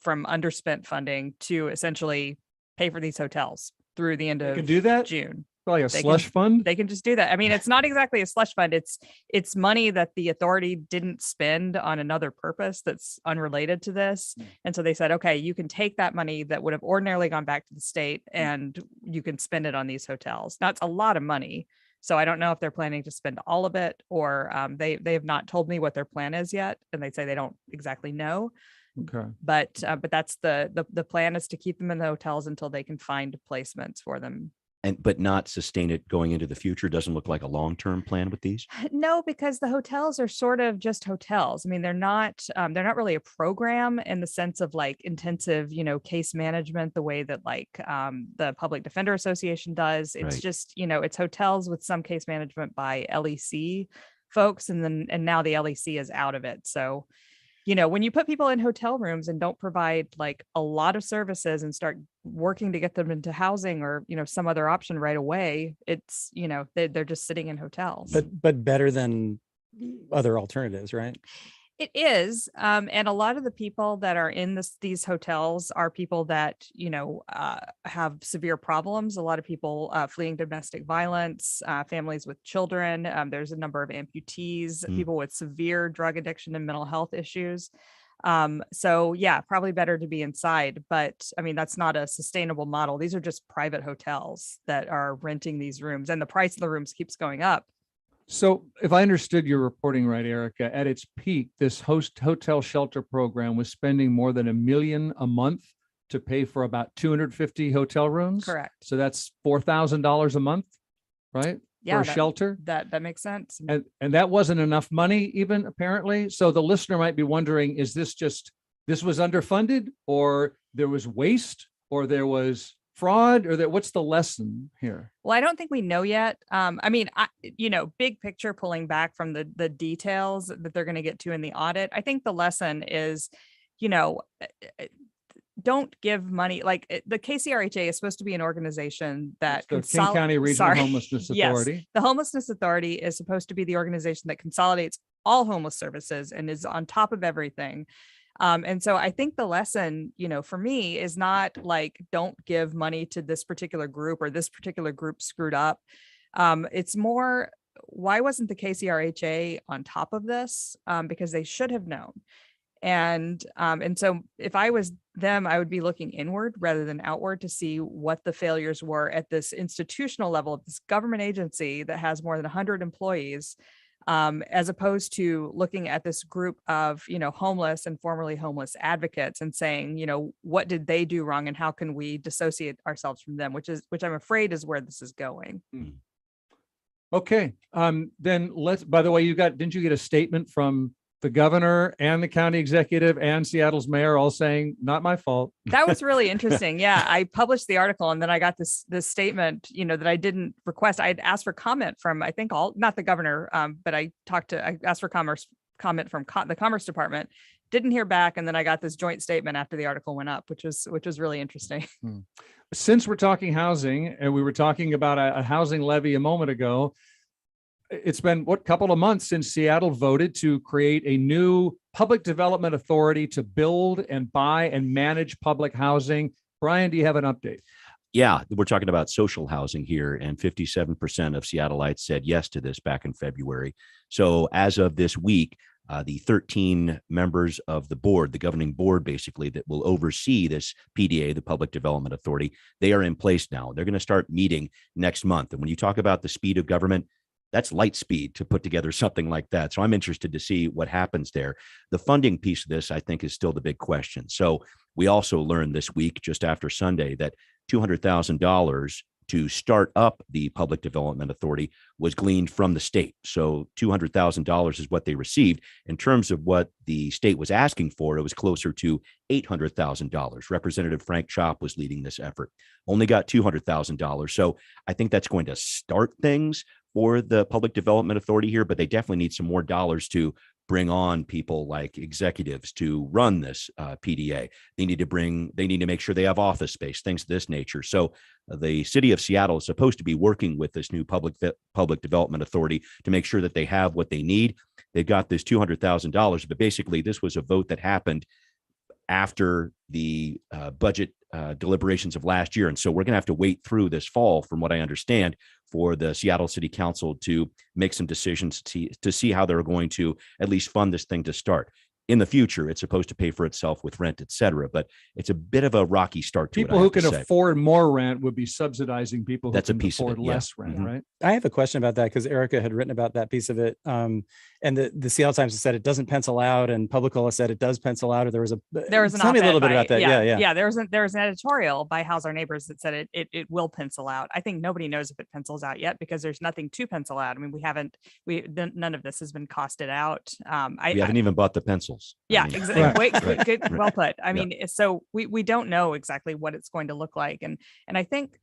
from underspent funding to essentially pay for these hotels through the end of June. Probably a slush fund. They can just do that. I mean, it's not exactly a slush fund. It's money that the authority didn't spend on another purpose that's unrelated to this. And so they said, okay, you can take that money that would have ordinarily gone back to the state and you can spend it on these hotels. Now, it's a lot of money. So I don't know if they're planning to spend all of it, or they have not told me what their plan is yet. And they say they don't exactly know. Okay. But that's the plan, is to keep them in the hotels until they can find placements for them. But not sustain it going into the future. Doesn't look like a long-term plan with these. No, because the hotels are sort of just hotels. I mean, they're not really a program in the sense of like intensive, case management, the way that like the Public Defender Association does. It's just, it's hotels with some case management by LEC folks. And now the LEC is out of it. So, when you put people in hotel rooms and don't provide like a lot of services and start working to get them into housing or, some other option right away, it's, they're just sitting in hotels. But better than other alternatives, right? It is. And a lot of the people that are in these hotels are people that, have severe problems. A lot of people fleeing domestic violence, families with children. There's a number of amputees, people with severe drug addiction and mental health issues. So yeah, probably better to be inside, but I mean, that's not a sustainable model. These are just private hotels that are renting these rooms, and the price of the rooms keeps going up. So if I understood your reporting right, Erica, at its peak, this hotel shelter program was spending more than $1 million a month to pay for about 250 hotel rooms. Correct. So that's $4,000 a month, right? Yeah, for a shelter. That makes sense. And that wasn't enough money even, apparently. So the listener might be wondering, is this was underfunded, or there was waste, or there was fraud, or what's the lesson here? Well, I don't think we know yet. I mean, big picture, pulling back from the details that they're going to get to in the audit, I think the lesson is, don't give money. Like the KCRHA is supposed to be an organization that King County Regional Homelessness Authority. Yes, the Homelessness Authority is supposed to be the organization that consolidates all homeless services and is on top of everything. And so I think the lesson, for me, is not like, don't give money to this particular group or this particular group screwed up. It's more, why wasn't the KCRHA on top of this? Because they should have known. And so if I was them, I would be looking inward rather than outward to see what the failures were at this institutional level of this government agency that has more than 100 employees. as opposed to looking at this group of, homeless and formerly homeless advocates and saying, what did they do wrong and how can we dissociate ourselves from them, which I'm afraid is where this is going. Okay. Then by the way, didn't you get a statement from the governor and the county executive and Seattle's mayor all saying, not my fault? That was really interesting. Yeah. I published the article and then I got this statement, that I didn't request. I'd asked for comment from, I think not the governor, but I asked for comment from the Commerce Department, didn't hear back. And then I got this joint statement after the article went up, which was really interesting. Since we're talking housing and we were talking about a housing levy a moment ago, it's been couple of months since Seattle voted to create a new public development authority to build and buy and manage public housing. Brian, do you have an update? Yeah, we're talking about social housing here, and 57% of Seattleites said yes to this back in February. So as of this week, the 13 members of the board, the governing board, basically, that will oversee this PDA, the Public Development Authority, they are in place now. They're going to start meeting next month. And when you talk about the speed of government, that's light speed to put together something like that. So I'm interested to see what happens there. The funding piece of this, I think, is still the big question. So we also learned this week, just after Sunday, that $200,000 to start up the Public Development Authority was gleaned from the state. So $200,000 is what they received. In terms of what the state was asking for, it was closer to $800,000. Representative Frank Chop was leading this effort, only got $200,000. So I think that's going to start things for the Public Development Authority here, but they definitely need some more dollars to bring on people like executives to run this PDA. They need to make sure they have office space, things of this nature. So the city of Seattle is supposed to be working with this new Public Development Authority to make sure that they have what they need. They've got this $200,000, but basically this was a vote that happened after the budget deliberations of last year. And so we're going to have to wait through this fall, from what I understand, for the Seattle City Council to make some decisions to see how they're going to at least fund this thing to start. In the future, it's supposed to pay for itself with rent, et cetera, but it's a bit of a rocky start to people it. Who can afford more rent would be subsidizing people who That's can a piece afford of it, yeah. less rent, right? I have a question about that because Erica had written about that piece of it. And the Seattle Times said it doesn't pencil out, and PubliCola said it does pencil out. Or there was an tell me a little bit about that. Yeah. There was an editorial by House Our Neighbors that said it will pencil out. I think nobody knows if it pencils out yet because there's nothing to pencil out. I mean, none of this has been costed out. We haven't even bought the pencils. Yeah, exactly. Good, well put. I mean, so we don't know exactly what it's going to look like, and I think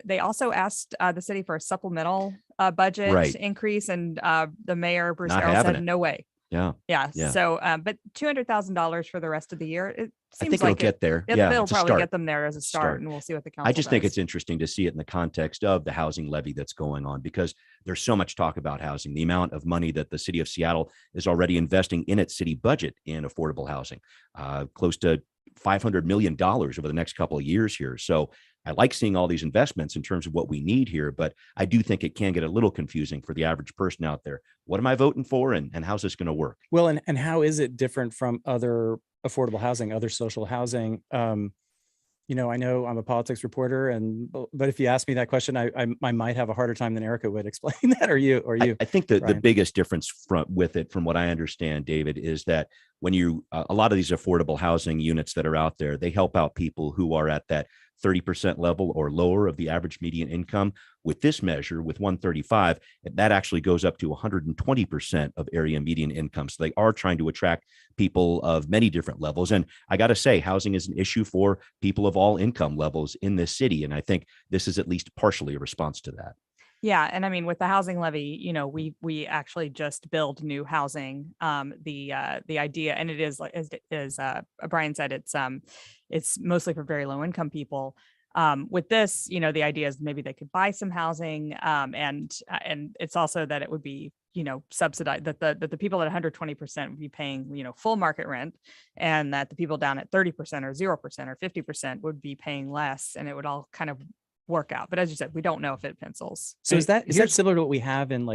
they also asked the city for a supplemental budget increase, and the mayor Bruce Harrell said no way. Yeah. So, but $200,000 for the rest of the year, it seems it'll get there. It'll probably get them there as a start, and we'll see what the council I just does. think it's interesting to see it in the context of the housing levy that's going on, because there's so much talk about housing, the amount of money that the city of Seattle is already investing in its city budget in affordable housing, close to $500 million over the next couple of years here. So I like seeing all these investments in terms of what we need here, but I do think it can get a little confusing for the average person out there. What am I voting for, and how's this going to work? Well, and how is it different from other affordable housing, other social housing? I know I'm a politics reporter, but if you ask me that question, I might have a harder time than Erica would explain that, or you. I think that the biggest difference with it, from what I understand, David, is that when a lot of these affordable housing units that are out there, they help out people who are at that 30% level or lower of the average median income. With this measure, with 135, that actually goes up to 120% of area median income. So they are trying to attract people of many different levels. And I got to say, housing is an issue for people of all income levels in this city. And I think this is at least partially a response to that. Yeah. And I mean, with the housing levy, we actually just build new housing. The idea, and it is, as Brian said, it's mostly for very low income people. With this, the idea is maybe they could buy some housing, and it's also that it would be, subsidized, that the people at 120% would be paying, full market rent, and that the people down at 30% or 0% or 50% would be paying less, and it would all kind of work out. But as you said, we don't know if it pencils. So is that similar to what we have in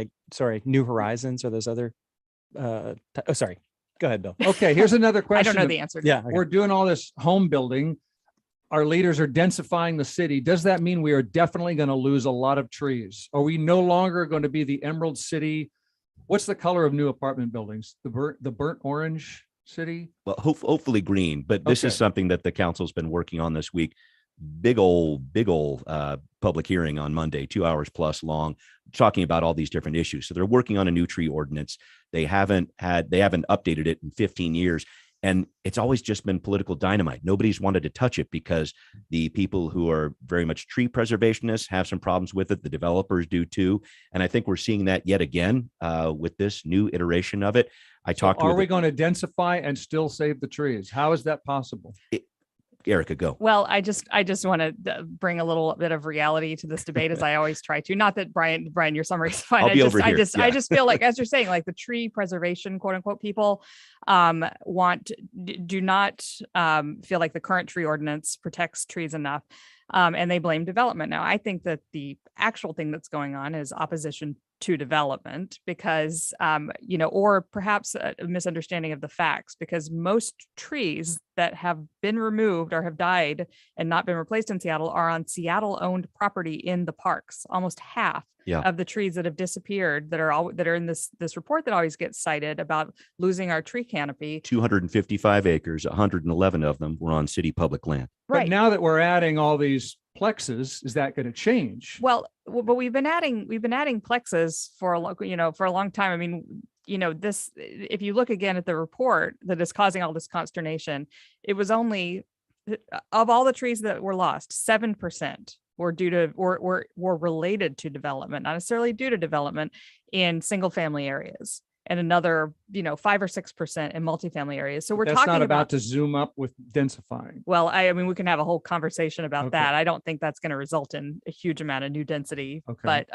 New Horizons or those other sorry, go ahead, Bill. Okay, here's another question. I don't know the answer. Yeah, okay. We're doing all this home building. Our leaders are densifying the city. Does that mean we are definitely going to lose a lot of trees? Are we no longer going to be the Emerald City What's the color of new apartment buildings? The burnt orange city? Well, hopefully green, but this is Okay. something that the council's been working on this week. Big old public hearing on Monday, 2 hours plus long, talking about all these different issues. So they're working on a new tree ordinance. They haven't updated it in 15 years. And it's always just been political dynamite. Nobody's wanted to touch it because the people who are very much tree preservationists have some problems with it. The developers do too. And I think we're seeing that yet again with this new iteration of it. Are we going to densify and still save the trees? How is that possible? Erica, go. Well, I just want to bring a little bit of reality to this debate, as I always try to. Not that Brian, your summary is fine. I'll be over here. I just feel like, as you're saying, like the tree preservation, quote unquote, people do not feel like the current tree ordinance protects trees enough, and they blame development. Now, I think that the actual thing that's going on is opposition to development because, or perhaps a misunderstanding of the facts, because most trees that have been removed or have died and not been replaced in Seattle are on Seattle-owned property in the parks. Almost half of the trees that have disappeared that are in this report that always gets cited about losing our tree canopy. 255 acres, 111 of them were on city public land. But Right. now that we're adding all these plexes, is that going to change? Well, but we've been adding plexes for a long time. I mean, this, if you look again at the report that is causing all this consternation, it was only of all the trees that were lost, 7% were due to were related to development, not necessarily due to development in single family areas, and another 5 or 6% in multifamily areas. So we're That's talking not about to zoom up with densifying. Well, I mean, we can have a whole conversation about Okay. that. I don't think that's going to result in a huge amount of new density. Okay.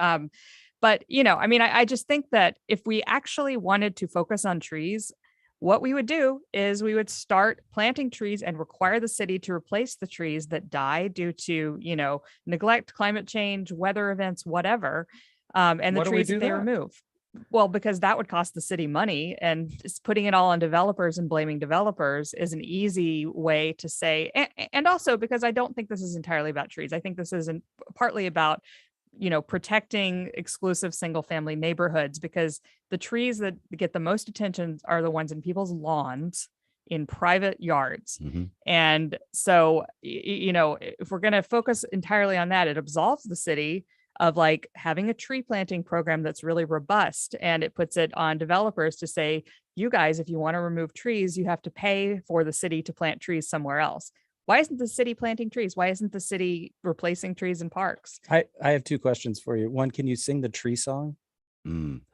But I mean, I just think that if we actually wanted to focus on trees, what we would do is we would start planting trees and require the city to replace the trees that die due to, neglect, climate change, weather events, whatever, and the Why do we trees do that they that? remove. Well, because that would cost the city money, and just putting it all on developers and blaming developers is an easy way to say. And also because I don't think this is entirely about trees. I think this is partly about, protecting exclusive single family neighborhoods, because the trees that get the most attention are the ones in people's lawns, in private yards. Mm-hmm. And so, if we're going to focus entirely on that, it absolves the city of like having a tree planting program that's really robust, and it puts it on developers to say, you guys, if you want to remove trees, you have to pay for the city to plant trees somewhere else. Why isn't the city planting trees? Why isn't the city replacing trees in parks? I have two questions for you. One, can you sing the tree song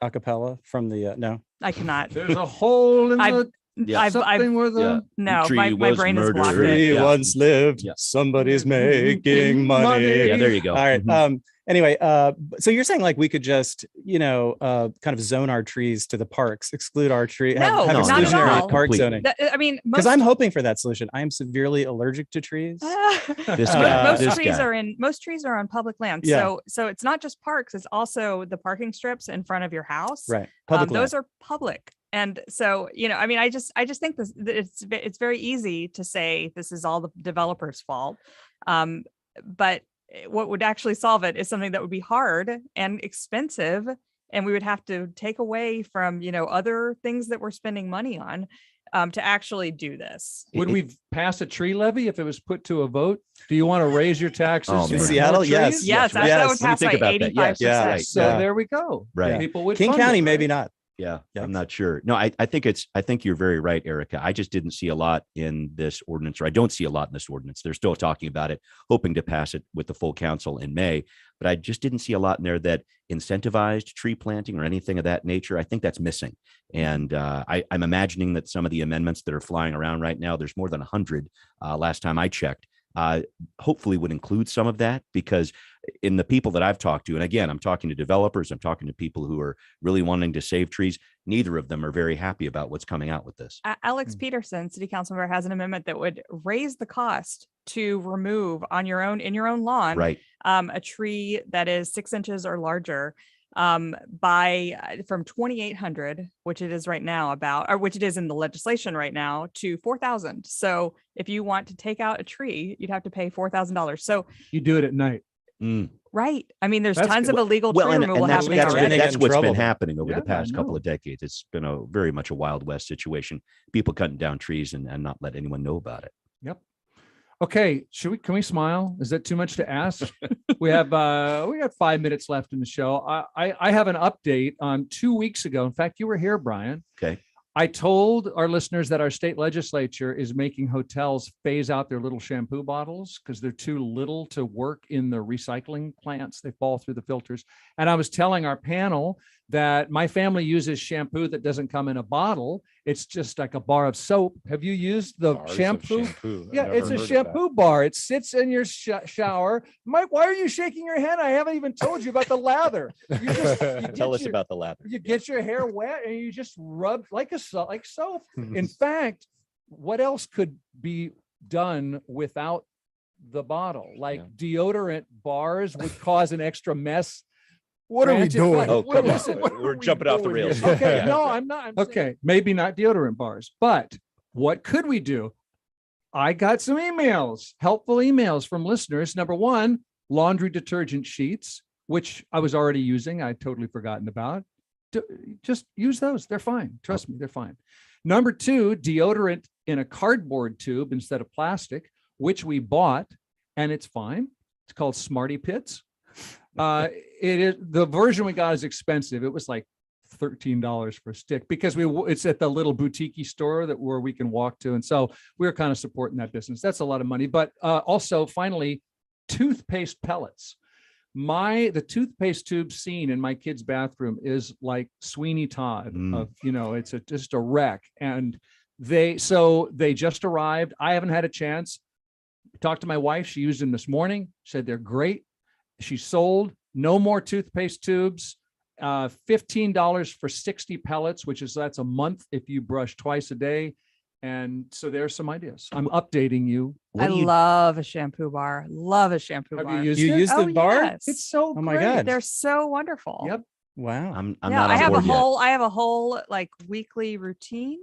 a cappella from the no? I cannot. There's a hole in I've- the I've- something where the No, Tree my was brain is blocked. murdered. Tree Yeah. once lived. Yeah. Somebody's making money. Yeah, there you go. All right. Mhm. Anyway, so you're saying like we could just, kind of zone our trees to the parks, exclude our tree, No, have not at exclusionary all. park Completely. zoning. I mean, Because I'm hoping for that solution. I am severely allergic to trees. This Uh, guy, most this trees guy. are on public land. Yeah. So it's not just parks, it's also the parking strips in front of your house. Right. Public Those land. are public. And so, I mean, I just think it's very easy to say this is all the developer's fault. But what would actually solve it is something that would be hard and expensive, and we would have to take away from, other things that we're spending money on to actually do this. Would we pass a tree levy if it was put to a vote? Do you want to raise your taxes? Oh, for man. more Seattle? trees? Yes. Yes, Yes. that would Let me pass think by about that. 85%. Yes, right. So Yeah. there we go. Right. People would King fund County, it, maybe right? not. Yeah, Yep. I'm not sure. No, I think you're very right, Erica. I just didn't see a lot in this ordinance, or I don't see a lot in this ordinance. They're still talking about it, hoping to pass it with the full council in May. But I just didn't see a lot in there that incentivized tree planting or anything of that nature. I think that's missing. And I'm imagining that some of the amendments that are flying around right now, there's more than 100 last time I checked, hopefully would include some of that, because in the people that I've talked to, and again, I'm talking to developers, I'm talking to people who are really wanting to save trees. Neither of them are very happy about what's coming out with this. Alex Peterson, city council member, has an amendment that would raise the cost to remove in your own lawn, Right. A tree that is 6 inches or larger, from 2,800, which it is right now which it is in the legislation right now, to 4,000. So if you want to take out a tree, you'd have to pay $4,000. So You do it at night. Right. I mean, there's That's tons good. of illegal tree and removal that's, happening that's, already. that's what's been trouble. happening over Yeah, the past I couple know. of decades. It's been a very much a Wild West situation. People cutting down trees and not let anyone know about it. Yep. Okay. Can we smile? Is that too much to ask? we got 5 minutes left in the show. I have an update on 2 weeks ago. In fact, you were here, Brian. Okay. I told our listeners that our state legislature is making hotels phase out their little shampoo bottles because they're too little to work in the recycling plants. They fall through the filters. And I was telling our panel that my family uses shampoo that doesn't come in a bottle. It's just like a bar of soap. Have you used the shampoo? Yeah, it's a shampoo bar. It sits in your shower. Mike, why are you shaking your head? I haven't even told you about the lather. You Tell us about the lather. You get your hair wet and you just rub like soap. In fact, what else could be done without the bottle? Like deodorant bars would cause an extra mess. What are we doing? Oh, come listen, on. We're jumping off the rails. Okay, Yeah. no, I'm not. Okay, maybe not deodorant bars, but what could we do? I got some emails, helpful emails from listeners. Number one, laundry detergent sheets, which I was already using. I'd totally forgotten about. Just use those. They're fine. Trust me, they're fine. Number two, deodorant in a cardboard tube instead of plastic, which we bought, and it's fine. It's called Smarty Pits. It is the version we got is expensive. It was like $13 for a stick because it's at the little boutique store where we can walk to. And so we're kind of supporting that business. That's a lot of money. But also finally, toothpaste pellets. The toothpaste tube scene in my kid's bathroom is like Sweeney Todd of, it's just a wreck. And they just arrived. I haven't had a chance. Talked to my wife. She used them this morning. Said they're great. She sold no more toothpaste tubes, $15 for 60 pellets, that's a month if you brush twice a day. And so there's some ideas. I'm updating you. I love a shampoo bar. Love a shampoo Have bar. you used You it? use the bar? Yes. It's so Oh my great. God. They're so wonderful. Yep. Wow. I'm Yeah, not I on have board yet. I have a whole like weekly routine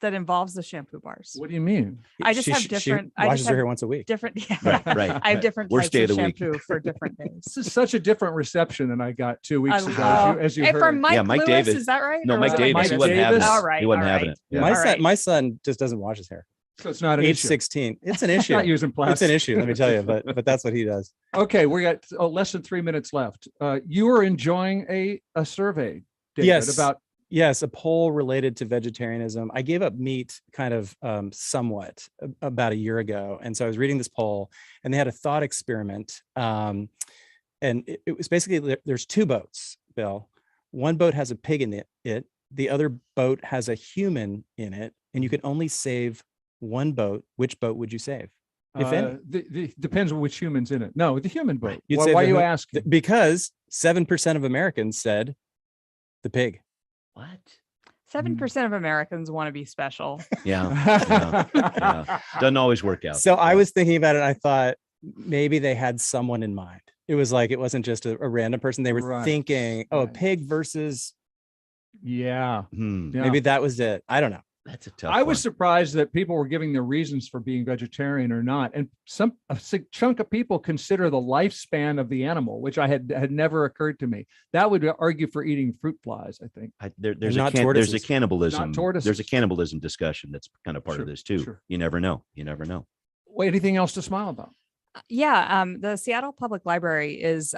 that involves the shampoo bars. What do you mean? I just have different. She washes her hair once a week. Different. Yeah. Right. I have different Worst day types of of the week. shampoo for different days. This is such a different reception than I got 2 weeks ago, as you Hey, heard. from Mike, Yeah, Mike Lewis, Davis. is that right? No, Or Mike was it Davis. He wasn't having it. All right. He wasn't all having right. it. Yeah. My All son, right. my son just doesn't wash his hair. So it's not an Age issue. 16. It's an issue. Not using plastic. It's an issue. Let me tell you, but that's what he does. Okay, we got less than 3 minutes left. You are enjoying a survey, David, Yes. about Yes, a poll related to vegetarianism. I gave up meat kind of somewhat about a year ago. And so I was reading this poll and they had a thought experiment. And it was basically, there's two boats, Bill. One boat has a pig in it. The other boat has a human in it. And you could only save one boat. Which boat would you save? If any? Depends on which human's in it. No, the human boat. You'd Why save are the you hu- asking? Because 7% of Americans said the pig. What? 7% of Americans want to be special. Yeah. Doesn't always work out. So I was thinking about it. I thought maybe they had someone in mind. It was like, it wasn't just a random person. They were Right. thinking, a pig versus, Yeah. maybe that was it. I don't know. That's a tough I was one. surprised that people were giving their reasons for being vegetarian or not. And a chunk of people consider the lifespan of the animal, which had never occurred to me. That would argue for eating fruit flies, I think. There's Not there's a tortoises. cannibalism. Not tortoises. There's a cannibalism discussion that's kind of part Sure, of this too. sure. You never know. You never know. Well, anything else to smile about? Yeah, the Seattle Public Library is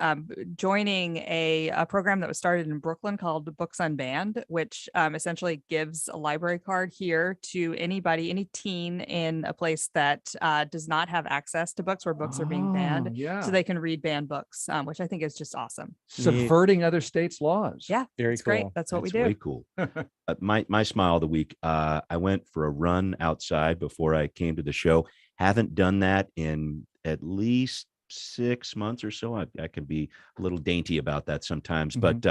joining a program that was started in Brooklyn called Books Unbanned, which essentially gives a library card here to anybody, any teen in a place that does not have access to books where books are being banned, Yeah. so they can read banned books, which I think is just awesome. Subverting other states' laws. Yeah, Very it's cool. great. That's what we do. Way cool. My smile of the week. I went for a run outside before I came to the show. Haven't done that in at least 6 months or so. I can be a little dainty about that sometimes, but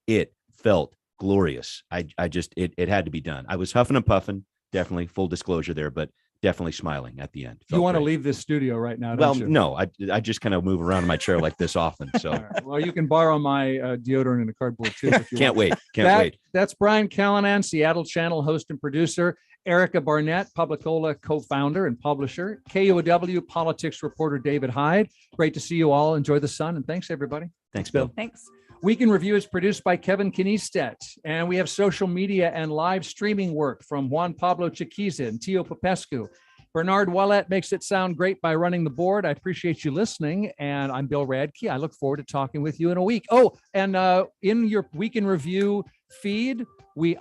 it felt glorious. I just it had to be done. I was huffing and puffing, definitely full disclosure there, but definitely smiling at the end. You want to leave this studio right now, Well, don't you? no, I just kind of move around in my chair like this often. So All right. Well, you can borrow my deodorant in a cardboard tube. If you can't want. wait. Can't wait. That's Brian Callanan, Seattle Channel host and producer. Erica Barnett, PubliCola co-founder and publisher, KUOW politics reporter David Hyde. Great to see you all. Enjoy the sun, and thanks, everybody. Thanks, Bill. Thanks. Week in Review is produced by Kevin Kniestet, and we have social media and live streaming work from Juan Pablo Chiquiza and Tio Popescu. Bernard Wallet makes it sound great by running the board. I appreciate you listening, and I'm Bill Radke. I look forward to talking with you in a week. Oh, and in your Week in Review feed,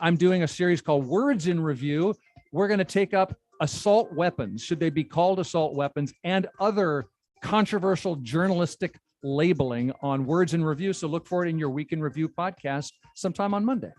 I'm doing a series called Words in Review. We're going to take up assault weapons, should they be called assault weapons, and other controversial journalistic labeling on Words in Review. So look for it in your Week in Review podcast sometime on Monday.